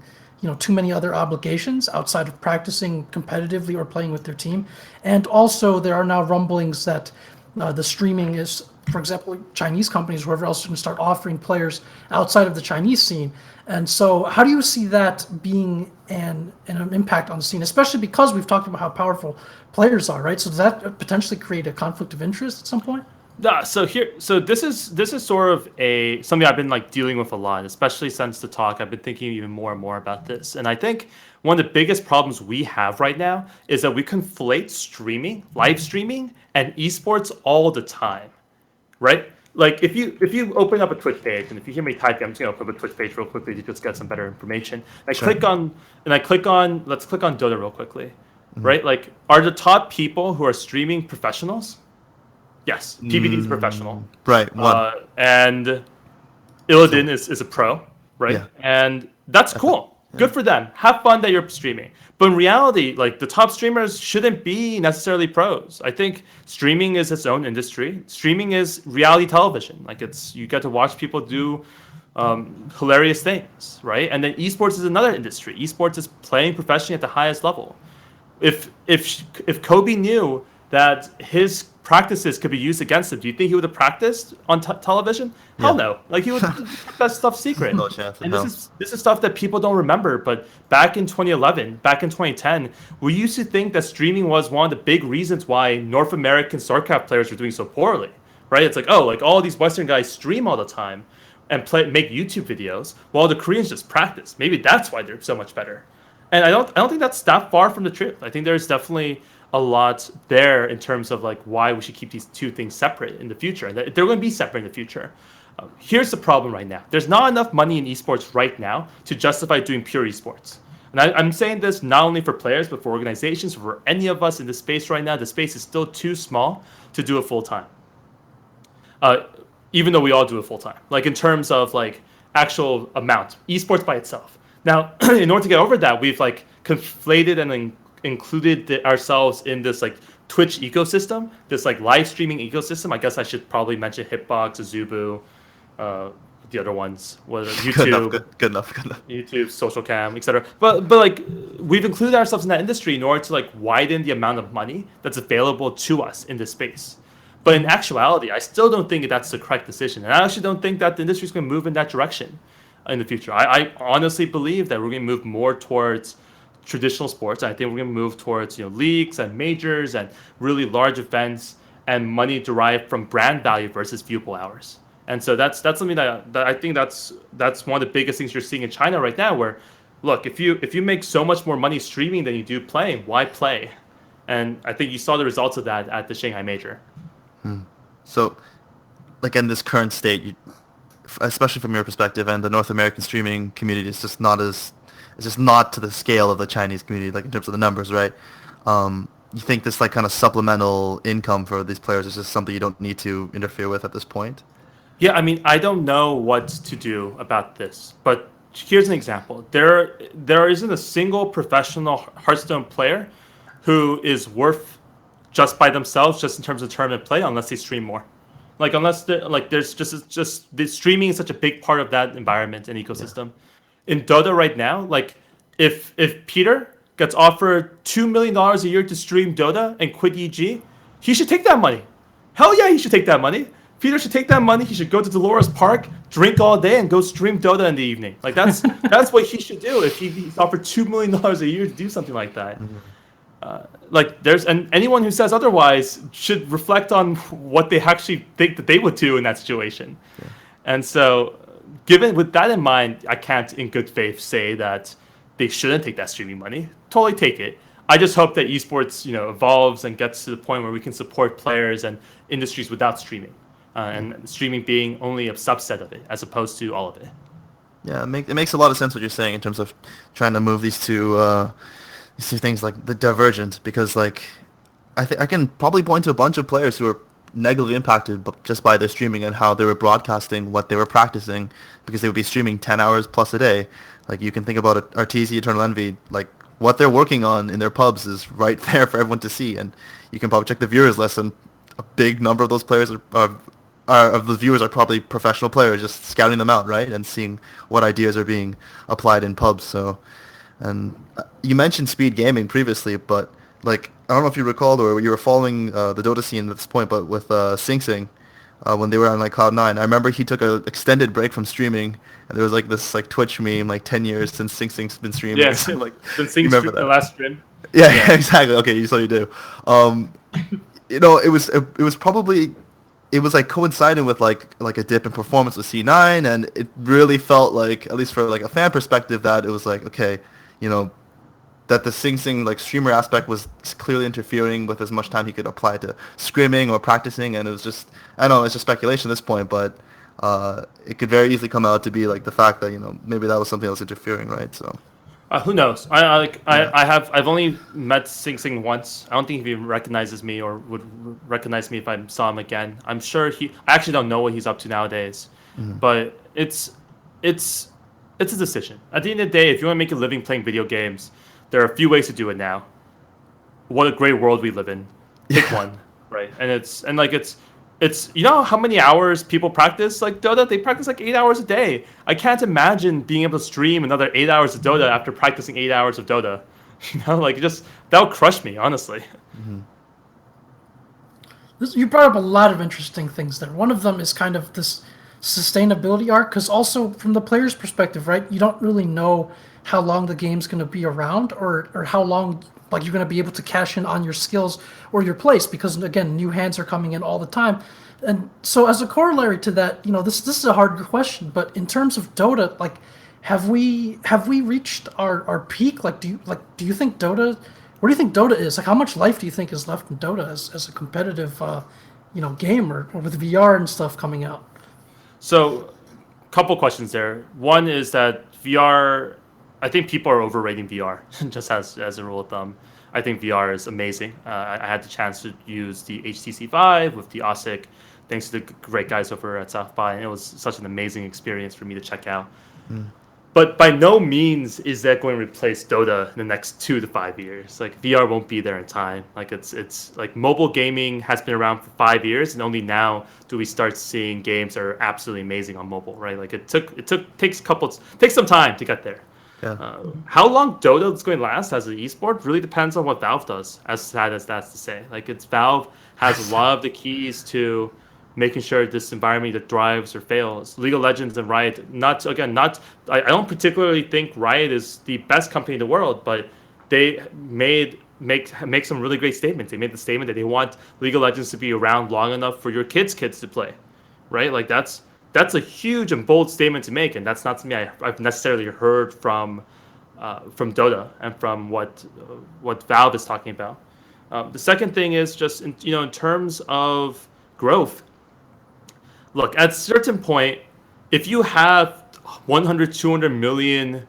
too many other obligations outside of practicing competitively or playing with their team. And also there are now rumblings that the streaming is, for example, Chinese companies, whoever else, can start offering players outside of the Chinese scene. And so how do you see that being an impact on the scene, especially because we've talked about how powerful players are, right? So does that potentially create a conflict of interest at some point? So this is sort of something I've been like dealing with a lot, especially since the talk. I've been thinking even more and more about this, and I think one of the biggest problems we have right now is that we conflate live streaming, and esports all the time, right? Like if you open up a Twitch page, and if you hear me typing, I'm just gonna open up a Twitch page real quickly to just get some better information. Let's click on Dota real quickly, right? Like, are the top people who are streaming professionals? Yes, PBD is professional. Right. And Illidan is a pro, right? Yeah. And that's cool. Good for them. Have fun that you're streaming. But in reality, like the top streamers shouldn't be necessarily pros. I think streaming is its own industry. Streaming is reality television. Like you get to watch people do hilarious things, right? And then esports is another industry. Esports is playing professionally at the highest level. If Kobe knew that his practices could be used against him, do you think he would have practiced on television? Hell no. Like he would keep that stuff secret. No chance. And this is stuff that people don't remember. But back in 2011, back in 2010, we used to think that streaming was one of the big reasons why North American StarCraft players were doing so poorly, right? It's like, oh, like all these Western guys stream all the time and make YouTube videos while the Koreans just practice. Maybe that's why they're so much better. And I don't think that's that far from the truth. I think there's definitely a lot there in terms of like why we should keep these two things separate in the future. And they're going to be separate in the future. Here's the problem right now. There's not enough money in esports right now to justify doing pure esports. And I'm saying this not only for players, but for organizations, for any of us in this space right now. The space is still too small to do it full time. Even though we all do it full time. Like in terms of like actual amount, esports by itself. Now, in order to get over that, we've like conflated and included ourselves in this like Twitch ecosystem, this like live streaming ecosystem. I guess I should probably mention Hitbox, Azubu, the other ones, YouTube, good enough. YouTube, Social Cam, etc. But like we've included ourselves in that industry in order to like widen the amount of money that's available to us in this space. But in actuality, I still don't think that's the correct decision, and I actually don't think that the industry is going to move in that direction in the future. I honestly believe that we're going to move more towards traditional sports. I think we're going to move towards leagues and majors and really large events and money derived from brand value versus viewable hours. And so that's something that I think that's one of the biggest things you're seeing in China right now. Where, look, if you make so much more money streaming than you do playing, why play? And I think you saw the results of that at the Shanghai Major. So, like in this current state, especially from your perspective, and the North American streaming community is just not to the scale of the Chinese community, like in terms of the numbers, right? You think this like kind of supplemental income for these players is just something you don't need to interfere with at this point? Yeah, I mean, I don't know what to do about this, but here's an example. There isn't a single professional Hearthstone player who is worth just by themselves, just in terms of tournament play, unless they stream more. Like unless there's just the streaming is such a big part of that environment and ecosystem. Yeah. In Dota right now, like if Peter gets offered $2 million a year to stream Dota and quit EG, he should take that money. Hell yeah, he should take that money. Peter should take that money. He should go to Dolores Park, drink all day, and go stream Dota in the evening. Like that's what he should do if he's offered $2 million a year to do something like that. Mm-hmm. And anyone who says otherwise should reflect on what they actually think that they would do in that situation. Yeah. And so, with that in mind, I can't in good faith say that they shouldn't take that streaming money. Totally take it. I just hope that esports, evolves and gets to the point where we can support players and industries without streaming, and streaming being only a subset of it as opposed to all of it. Yeah, it makes a lot of sense what you're saying in terms of trying to move these two things like the divergent, because like I can probably point to a bunch of players who are negatively impacted just by their streaming and how they were broadcasting what they were practicing, because they would be streaming 10 hours plus a day. Like you can think about it, RTZ, Eternal Envy, like what they're working on in their pubs is right there for everyone to see, and you can probably check the viewers list, and a big number of those players of the viewers are probably professional players just scouting them out, right, and seeing what ideas are being applied in pubs. So. And you mentioned speed gaming previously, but like I don't know if you recalled or you were following the Dota scene at this point, but with Sing Sing, when they were on like Cloud9, I remember he took an extended break from streaming, and there was like this like Twitch meme like 10 years since Sing Sing's been streaming. Yes, like since Sing streamed the last stream. Yeah, exactly. Okay, so you do. It was probably. It was like coinciding with like a dip in performance with C9, and it really felt like, at least for like a fan perspective, that it was like, okay, that the Sing Sing like streamer aspect was clearly interfering with as much time he could apply to scrimming or practicing, and it was just, I don't know, it's just speculation at this point, but it could very easily come out to be like the fact that maybe that was something else interfering, right? So who knows? I've only met Sing Sing once. I don't think he recognizes me or would recognize me if I saw him again. I'm sure I actually don't know what he's up to nowadays, but it's it's a decision. At the end of the day, if you want to make a living playing video games, there are a few ways to do it now. What a great world we live in. Pick one, right? And it's you know how many hours people practice like Dota? They practice like 8 hours a day. I can't imagine being able to stream another 8 hours of Dota after practicing 8 hours of Dota. You know, like that would crush me, honestly. Mm-hmm. You brought up a lot of interesting things there. One of them is kind of this sustainability arc, because also from the player's perspective, right? You don't really know how long the game's going to be around, or how long like you're going to be able to cash in on your skills or your place, because again, new hands are coming in all the time. And so as a corollary to that, you know, this is a hard question, but in terms of Dota, like have we reached our peak? Like do you think Dota, what do you think Dota is? Like how much life do you think is left in Dota as a competitive game, or with VR and stuff coming out? So, couple questions there. One is that VR, I think people are overrating VR, just as a rule of thumb. I think VR is amazing. I had the chance to use the HTC Vive with the OSIC, thanks to the great guys over at South by, and it was such an amazing experience for me to check out. But by no means is that going to replace Dota in the next 2 to 5 years. Like VR won't be there in time. Like it's like mobile gaming has been around for 5 years, and only now do we start seeing games that are absolutely amazing on mobile, right? Like takes some time to get there. Yeah. How long Dota is going to last as an esport really depends on what Valve does. As sad as that's to say, like Valve has a lot of the keys to making sure this environment either thrives or fails. League of Legends and Riot, I don't particularly think Riot is the best company in the world, but they make some really great statements. They made the statement that they want League of Legends to be around long enough for your kids to play, right? Like that's a huge and bold statement to make, and that's not something I've necessarily heard from Dota and from what Valve is talking about. The second thing is just in terms of growth. Look, at a certain point, if you have 100, 200 million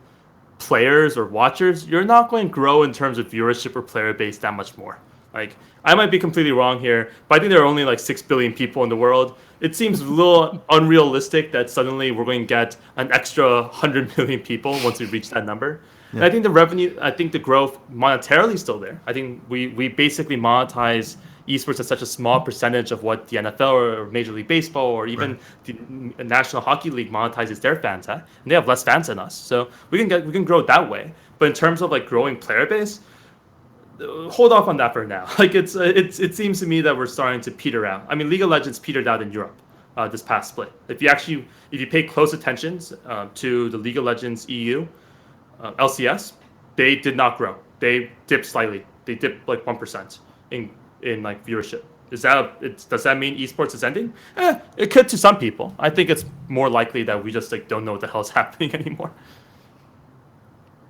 players or watchers, you're not going to grow in terms of viewership or player base that much more. Like, I might be completely wrong here, but I think there are only like 6 billion people in the world. It seems a little unrealistic that suddenly we're going to get an extra 100 million people once we reach that number. Yeah. And I think the growth monetarily is still there. I think we basically monetize esports at such a small percentage of what the NFL or Major League Baseball or even the National Hockey League monetizes their fans at, and they have less fans than us. So we can grow that way. But in terms of like growing player base, hold off on that for now. Like it seems to me that we're starting to peter out. I mean, League of Legends petered out in Europe this past split. If you pay close attention to the League of Legends EU LCS, they did not grow. They dipped slightly. They dipped like 1% in like viewership. Does that mean esports is ending? It could to some people. I think it's more likely that we just like don't know what the hell is happening anymore.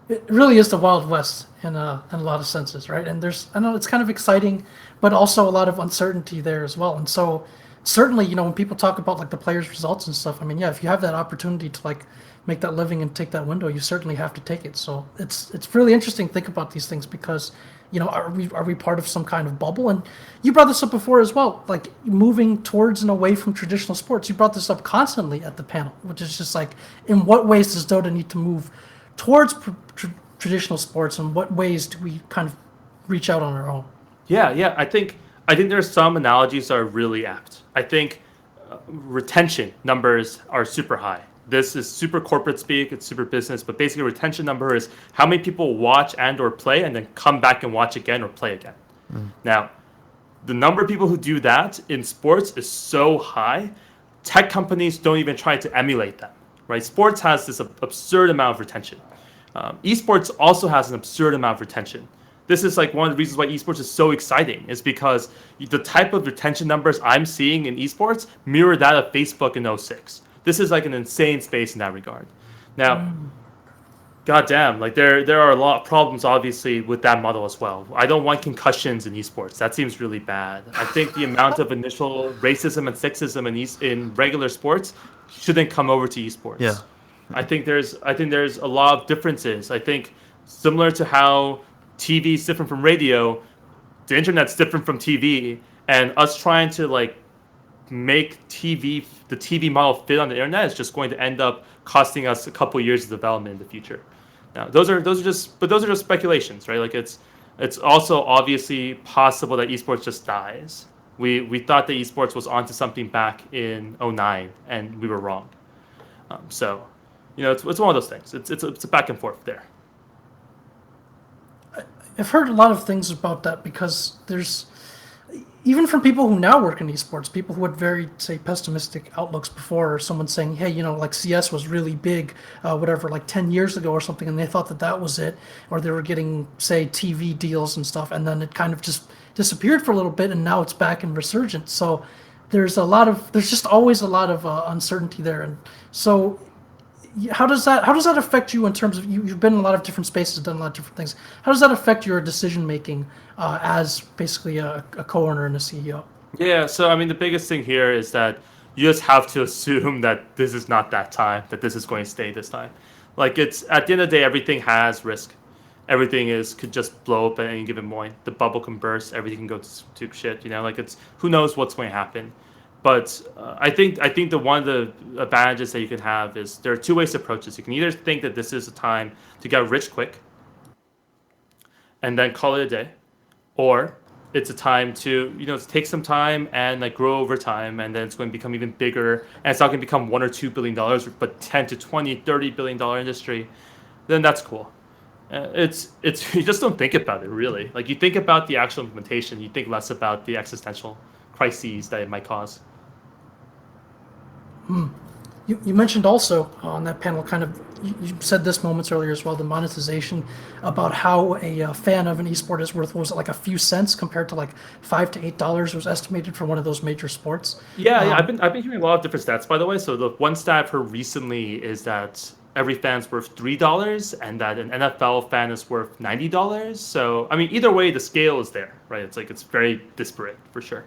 It really is the Wild West in a lot of senses, right? And I know it's kind of exciting, but also a lot of uncertainty there as well. And so certainly, when people talk about like the players' results and stuff, I mean, yeah, if you have that opportunity to like make that living and take that window, you certainly have to take it. So it's really interesting to think about these things because, are we part of some kind of bubble? And you brought this up before as well, like moving towards and away from traditional sports. You brought this up constantly at the panel, which is just like, in what ways does Dota need to move towards traditional sports, and what ways do we kind of reach out on our own? Yeah. I think there's some analogies that are really apt. I think retention numbers are super high. This is super corporate speak, it's super business, but basically retention number is how many people watch and or play and then come back and watch again or play again. Now, the number of people who do that in sports is so high, tech companies don't even try to emulate that, right? Sports has this absurd amount of retention. Esports also has an absurd amount of retention. This is like one of the reasons why esports is so exciting, is because the type of retention numbers I'm seeing in esports mirror that of Facebook in 06. This is like an insane space in that regard. Now, goddamn, like there are a lot of problems obviously with that model as well. I don't want concussions in esports. That seems really bad. I think the amount of initial racism and sexism in regular sports shouldn't come over to esports. Yeah. I think there's a lot of differences. I think similar to how TV is different from radio, the internet's different from TV, and us trying to like make the TV model fit on the internet is just going to end up costing us a couple years of development in the future. Now, those are just speculations, right? Like it's also obviously possible that esports just dies. We thought that esports was onto something back in 2009, and we were wrong. So, it's one of those things. It's a back and forth there. I've heard a lot of things about that because there's, even from people who now work in esports, people who had very, say, pessimistic outlooks before, or someone saying, hey, like CS was really big, whatever, like 10 years ago or something, and they thought that was it, or they were getting, say, TV deals and stuff, and then it kind of just disappeared for a little bit, and now it's back in resurgence. So there's just always a lot of uncertainty there. And so how does that affect you in terms of you've been in a lot of different spaces, done a lot of different things? How does that affect your decision making as basically a co-owner and a CEO? Yeah, so I mean the biggest thing here is that you just have to assume that this is not that time, that this is going to stay this time. Like it's at the end of the day, everything has risk. Everything could just blow up at any given point. The bubble can burst, everything can go to shit. Like it's who knows what's going to happen. But I think the one of the advantages that you can have is there are two ways to approach this. You can either think that this is a time to get rich quick and then call it a day, or it's a time to take some time and like grow over time, and then it's going to become even bigger, and it's not going to become $1 or $2 billion, but 10 to 20, $30 billion industry. Then that's cool. It's you just don't think about it really. Like you think about the actual implementation, you think less about the existential crises that it might cause. You mentioned also on that panel, kind of, you said this moments earlier as well, the monetization, about how a fan of an esport is worth, what was it, like a few cents compared to like $5 to $8 was estimated for one of those major sports. Yeah, I've been hearing a lot of different stats, by the way. So the one stat I've heard recently is that every fan's worth $3, and that an NFL fan is worth $90. So I mean, either way, the scale is there, right? It's like it's very disparate for sure.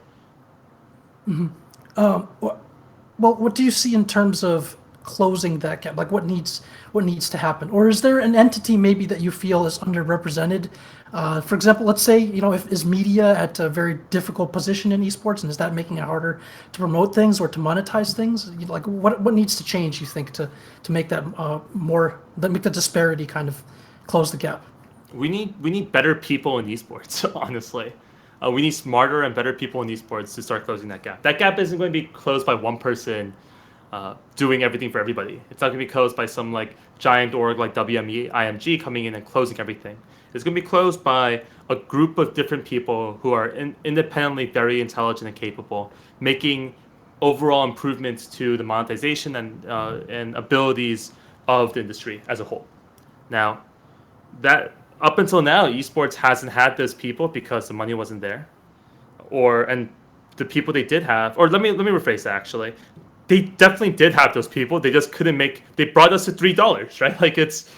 Well, what do you see in terms of closing that gap? Like what needs to happen? Or is there an entity maybe that you feel is underrepresented? For example, let's say, is media at a very difficult position in esports, and is that making it harder to promote things or to monetize things? Like what needs to change, you think, to make that make the disparity kind of close the gap? We need better people in esports, honestly. We need smarter and better people in esports to start closing that gap. That gap isn't going to be closed by one person doing everything for everybody. It's not going to be closed by some like giant org like WME, IMG coming in and closing everything. It's going to be closed by a group of different people who are independently very intelligent and capable, making overall improvements to the monetization and abilities of the industry as a whole. Now, that up until now, esports hasn't had those people because the money wasn't there, and the people they did have, or let me rephrase that actually. They definitely did have those people. They just couldn't they brought us to $3, right? Like it's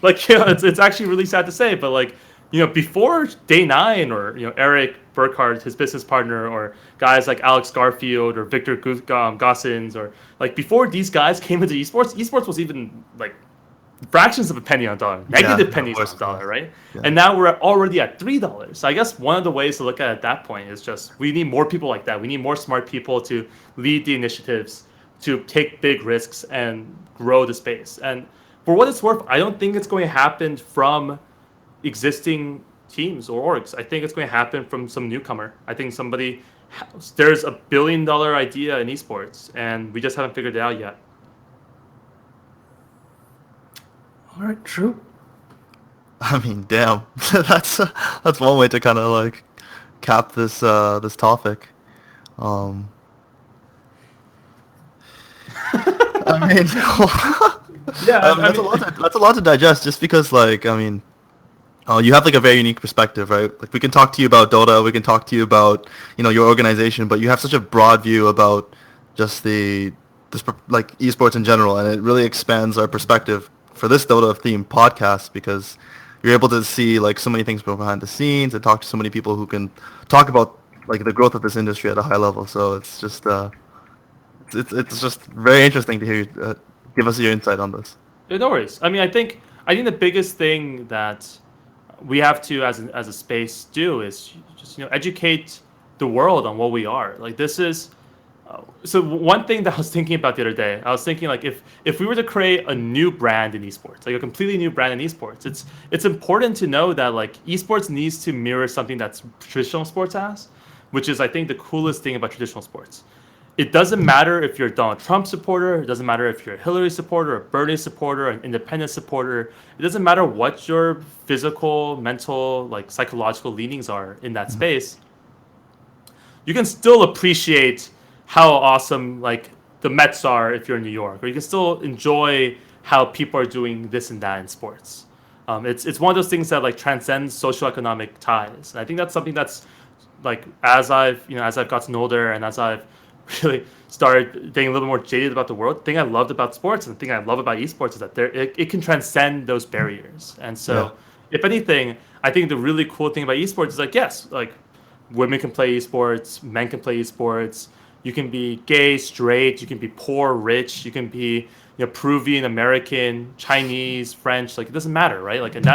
like, it's actually really sad to say, but like, before day 9 or, Eric Burkhardt, his business partner, or guys like Alex Garfield or Victor Gossins, or like before these guys came into esports was even like fractions of a penny on a dollar, negative pennies on a dollar, right? Yeah. And now we're already at $3. So I guess one of the ways to look at it at that point is just we need more people like that. We need more smart people to lead the initiatives, to take big risks and grow the space. And for what it's worth, I don't think it's going to happen from existing teams or orgs. I think it's going to happen from some newcomer. I think there's a $1 billion idea in esports, and we just haven't figured it out yet. All right, true. I mean, damn, that's one way to kind of like cap this topic. I mean, yeah, that's a lot to digest. Just because, like, I mean, you have like a very unique perspective, right? Like, we can talk to you about Dota, we can talk to you about your organization, but you have such a broad view about just like esports in general, and it really expands our perspective for this Dota themed podcast, because you're able to see like so many things behind the scenes and talk to so many people who can talk about like the growth of this industry at a high level. So it's just it's just very interesting to hear you give us your insight on this. No worries. I mean, I think the biggest thing that we have to as a space do is just educate the world on what we are. Like this is So one thing that I was thinking about the other day, I was thinking like if we were to create a new brand in esports, like a completely new brand in esports, it's important to know that like esports needs to mirror something that's traditional sports has, which is I think the coolest thing about traditional sports. It doesn't matter if you're a Donald Trump supporter, it doesn't matter if you're a Hillary supporter, a Bernie supporter, an independent supporter. It doesn't matter what your physical, mental, like psychological leanings are in that space. You can still appreciate how awesome like the Mets are if you're in New York, or you can still enjoy how people are doing this and that in sports. It's one of those things that like transcends socioeconomic ties, and I think that's something that's like as I've gotten older and as I've really started getting a little more jaded about the world. The thing I loved about sports and the thing I love about esports is that it can transcend those barriers. And so, if anything, I think the really cool thing about esports is like yes, like women can play esports, men can play esports. You can be gay, straight. You can be poor, rich. You can be Peruvian, American, Chinese, French. Like it doesn't matter, right? Like and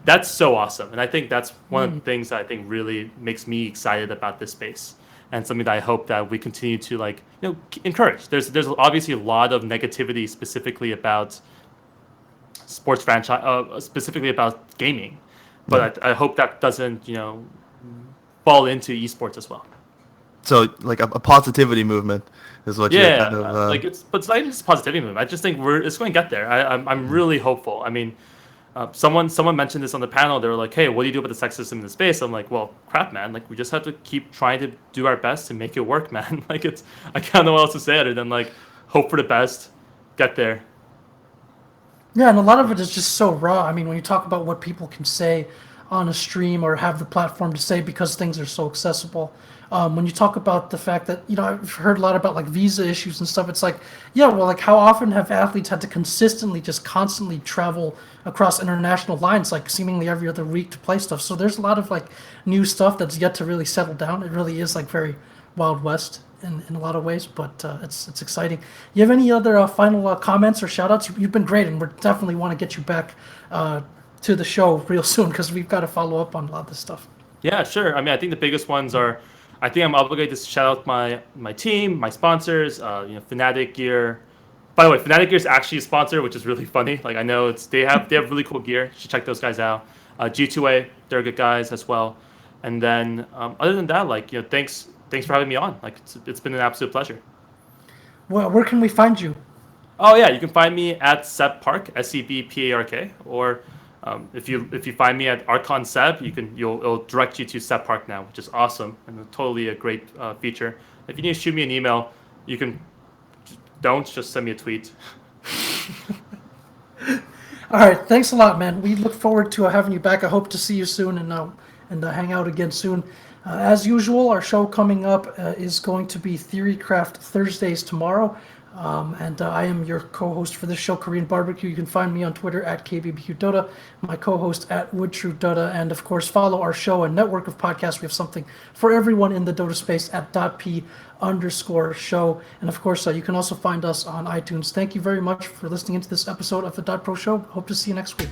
that's so awesome. And I think that's one of the things that I think really makes me excited about this space, and something that I hope that we continue to like encourage. There's obviously a lot of negativity specifically about sports franchise, specifically about gaming, but I hope that doesn't fall into esports as well. So like a positivity movement is what you're kind of like but it's not even just positivity movement. I just think it's going to get there. I'm really hopeful. I mean, someone mentioned this on the panel. They were like, "Hey, what do you do about the sexism in the space?" I'm like, "Well, crap, man. Like we just have to keep trying to do our best to make it work, man. Like I can't know what else to say other than like hope for the best, get there." Yeah, and a lot of it is just so raw. I mean, when you talk about what people can say on a stream or have the platform to say because things are so accessible. When you talk about the fact that, I've heard a lot about like visa issues and stuff. It's like, yeah, well, like how often have athletes had to constantly travel across international lines, like seemingly every other week to play stuff. So there's a lot of like new stuff that's yet to really settle down. It really is like very Wild West in a lot of ways, but it's exciting. You have any other final comments or shout outs? You've been great, and we definitely want to get you back to the show real soon because we've got to follow up on a lot of this stuff. Yeah, sure. I mean, I think the biggest ones are, I think I'm obligated to shout out my team, my sponsors, Fnatic Gear. By the way, Fnatic Gear is actually a sponsor, which is really funny. Like I know they have really cool gear. You should check those guys out. G2A, they're good guys as well. And then other than that, like thanks for having me on. Like it's been an absolute pleasure. Well, where can we find you? Oh yeah, you can find me at Seb Park, SEBPARK, or if you find me at Archon Seb, it'll direct you to Seb Park now, which is awesome and totally a great feature. If you need to shoot me an email, you can. Don't just send me a tweet. All right, thanks a lot, man. We look forward to having you back. I hope to see you soon and hang out again soon. As usual, our show coming up is going to be Theorycraft Thursdays tomorrow. And I am your co-host for this show, Korean Barbecue. You can find me on Twitter at KBBQ Dota, my co-host at Woodshrew Dota, and of course follow our show and network of podcasts. We have something for everyone in the Dota space at .p_show. And of course, you can also find us on iTunes. Thank you very much for listening into this episode of the DotPro Show. Hope to see you next week.